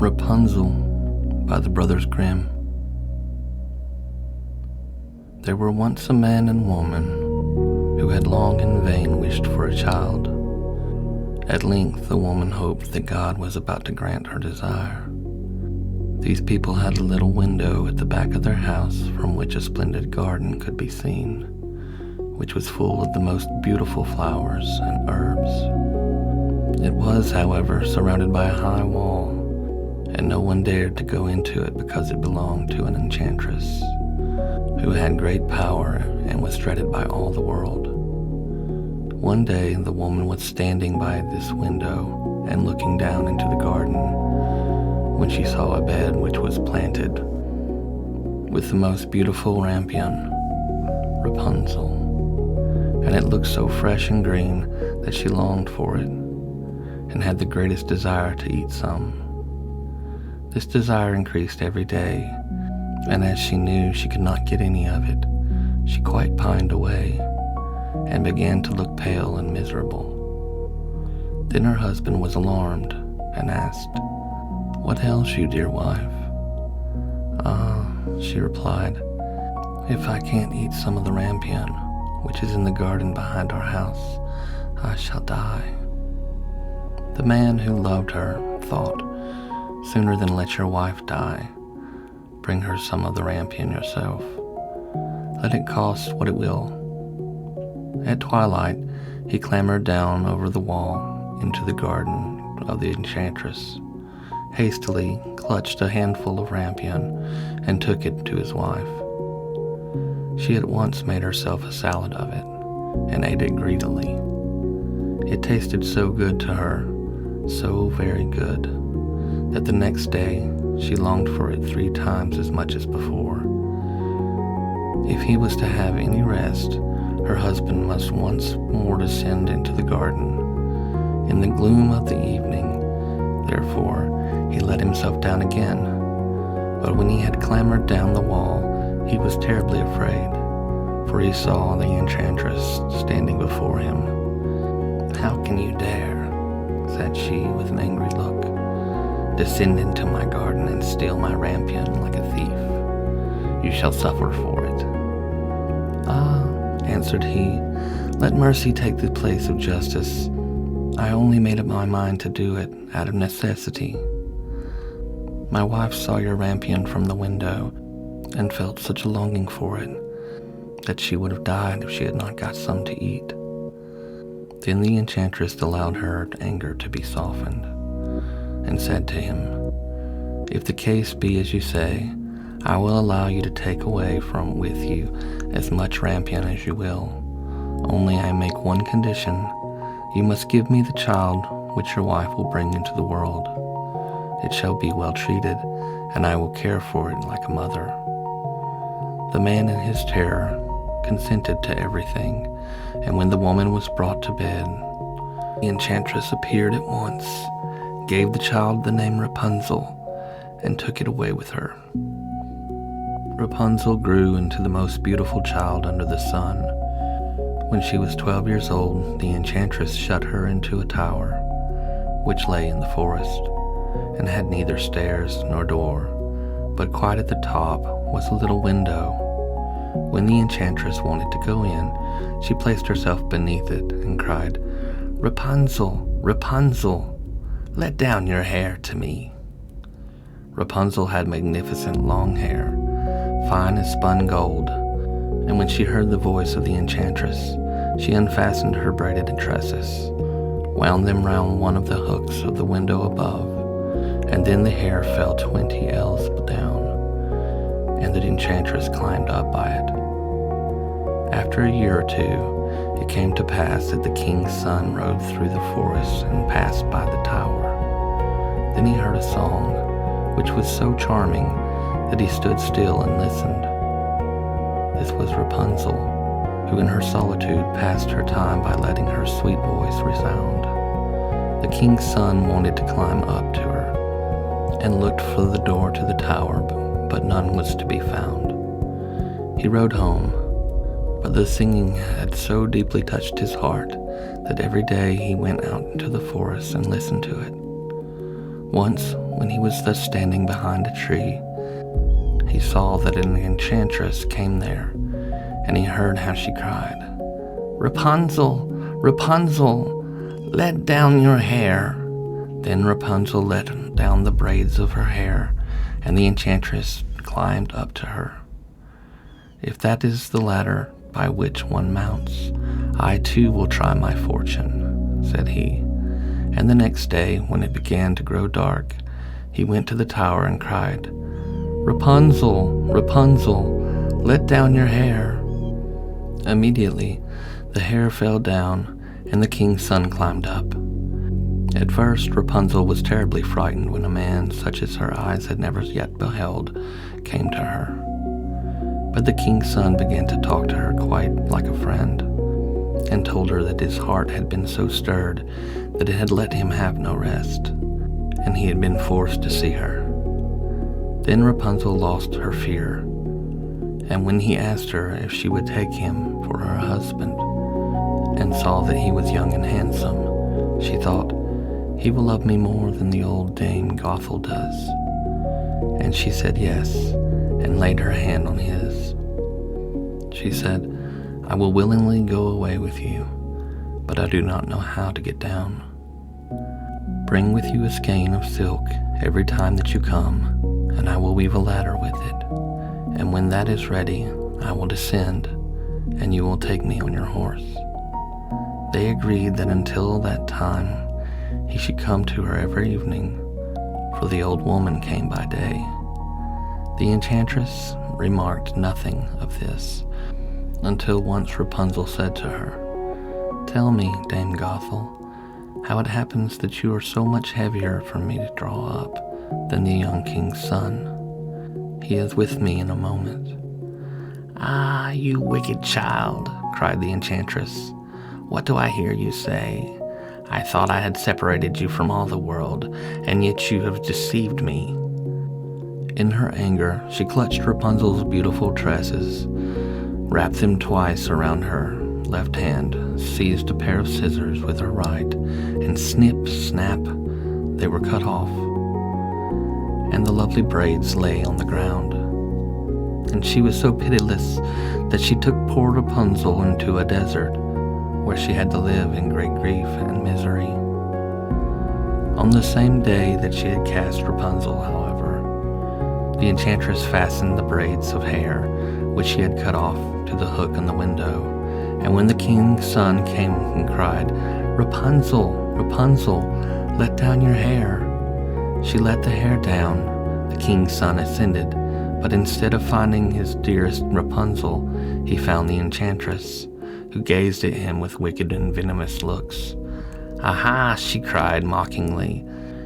Rapunzel by the Brothers Grimm. There were once a man and woman who had long in vain wished for a child. At length the woman hoped that God was about to grant her desire. These people had a little window at the back of their house from which a splendid garden could be seen, which was full of the most beautiful flowers and herbs. It was, however, surrounded by a high wall, and no one dared to go into it because it belonged to an enchantress who had great power and was dreaded by all the world. One day the woman was standing by this window and looking down into the garden when she saw a bed which was planted with the most beautiful rampion, Rapunzel, and it looked so fresh and green that she longed for it and had the greatest desire to eat some. This desire increased every day, and as she knew she could not get any of it, she quite pined away and began to look pale and miserable. Then her husband was alarmed and asked, "What ails you, dear wife?" "Ah," she replied, "if I can't eat some of the rampion, which is in the garden behind our house, I shall die." The man who loved her thought, "Sooner than let your wife die, bring her some of the rampion yourself. Let it cost what it will." At twilight, he clambered down over the wall into the garden of the enchantress, hastily clutched a handful of rampion, and took it to his wife. She at once made herself a salad of it, and ate it greedily. It tasted so good to her, so very good, that the next day she longed for it 3 times as much as before. If he was to have any rest, her husband must once more descend into the garden. In the gloom of the evening, therefore, he let himself down again, but when he had clambered down the wall, he was terribly afraid, for he saw the enchantress standing before him. "How can you dare," said she with an angry look, "descend into my garden and steal my rampion like a thief? You shall suffer for it." "Ah," answered he, "let mercy take the place of justice. I only made up my mind to do it out of necessity. My wife saw your rampion from the window and felt such a longing for it that she would have died if she had not got some to eat." Then the enchantress allowed her anger to be softened, and said to him, "If the case be as you say, I will allow you to take away from with you as much rampion as you will. Only I make one condition. You must give me the child which your wife will bring into the world. It shall be well treated, and I will care for it like a mother." The man in his terror consented to everything, and when the woman was brought to bed, the enchantress appeared at once, gave the child the name Rapunzel, and took it away with her. Rapunzel grew into the most beautiful child under the sun. When she was 12 years old, the enchantress shut her into a tower, which lay in the forest, and had neither stairs nor door, but quite at the top was a little window. When the enchantress wanted to go in, she placed herself beneath it and cried, "Rapunzel, Rapunzel, let down your hair to me." Rapunzel had magnificent long hair, fine as spun gold, and when she heard the voice of the enchantress, she unfastened her braided tresses, wound them round one of the hooks of the window above, and then the hair fell 20 ells down, and the enchantress climbed up by it. After a year or 2, it came to pass that the king's son rode through the forest and passed by the tower. Then he heard a song, which was so charming that he stood still and listened. This was Rapunzel, who in her solitude passed her time by letting her sweet voice resound. The king's son wanted to climb up to her, and looked for the door to the tower, but none was to be found. He rode home, but the singing had so deeply touched his heart that every day he went out into the forest and listened to it. Once, when he was thus standing behind a tree, he saw that an enchantress came there, and he heard how she cried, "Rapunzel, Rapunzel, let down your hair." Then Rapunzel let down the braids of her hair, and the enchantress climbed up to her. "If that is the ladder by which one mounts, I too will try my fortune," said he. And the next day, when it began to grow dark, he went to the tower and cried, "Rapunzel, Rapunzel, let down your hair." Immediately, the hair fell down, and the king's son climbed up. At first, Rapunzel was terribly frightened when a man such as her eyes had never yet beheld came to her. But the king's son began to talk to her quite like a friend, and told her that his heart had been so stirred that it had let him have no rest, and he had been forced to see her. Then Rapunzel lost her fear, and when he asked her if she would take him for her husband, and saw that he was young and handsome, she thought, "He will love me more than the old Dame Gothel does." And she said yes, and laid her hand on his. She said, "I will willingly go away with you, but I do not know how to get down. Bring with you a skein of silk every time that you come, and I will weave a ladder with it. And when that is ready, I will descend, and you will take me on your horse." They agreed that until that time he should come to her every evening, for the old woman came by day. The enchantress remarked nothing of this, until once Rapunzel said to her, "Tell me, Dame Gothel, how it happens that you are so much heavier for me to draw up than the young king's son. He is with me in a moment." "Ah, you wicked child," cried the enchantress. "What do I hear you say? I thought I had separated you from all the world, and yet you have deceived me." In her anger, she clutched Rapunzel's beautiful tresses, wrapped them twice around her left hand, seized a pair of scissors with her right, and snip, snap, they were cut off, and the lovely braids lay on the ground. And she was so pitiless that she took poor Rapunzel into a desert, where she had to live in great grief and misery. On the same day that she had cast Rapunzel, however, the enchantress fastened the braids of hair which she had cut off to the hook in the window, and when the king's son came and cried, "Rapunzel, Rapunzel, let down your hair," she let the hair down. The king's son ascended, but instead of finding his dearest Rapunzel, he found the enchantress, who gazed at him with wicked and venomous looks. "Aha!" she cried mockingly.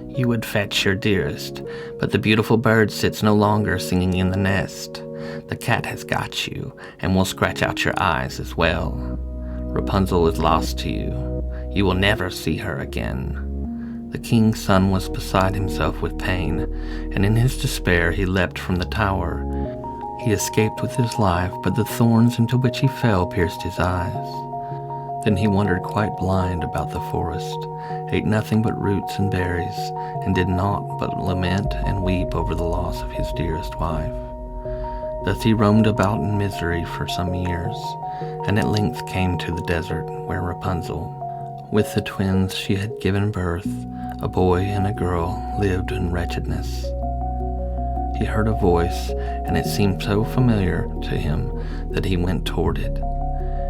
"You would fetch your dearest, but the beautiful bird sits no longer singing in the nest. The cat has got you, and will scratch out your eyes as well. Rapunzel is lost to you. You will never see her again." The king's son was beside himself with pain, and in his despair he leapt from the tower. He escaped with his life, but the thorns into which he fell pierced his eyes. Then he wandered quite blind about the forest, ate nothing but roots and berries, and did naught but lament and weep over the loss of his dearest wife. Thus he roamed about in misery for some years, and at length came to the desert where Rapunzel, with the twins she had given birth, a boy and a girl, lived in wretchedness. He heard a voice, and it seemed so familiar to him that he went toward it.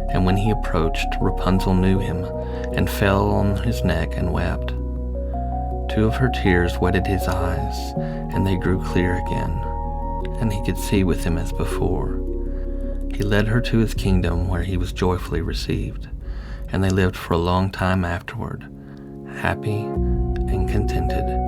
And when he approached, Rapunzel knew him, and fell on his neck and wept. 2 of her tears wetted his eyes, and they grew clear again, and he could see with them as before. He led her to his kingdom, where he was joyfully received, and they lived for a long time afterward, happy and contented.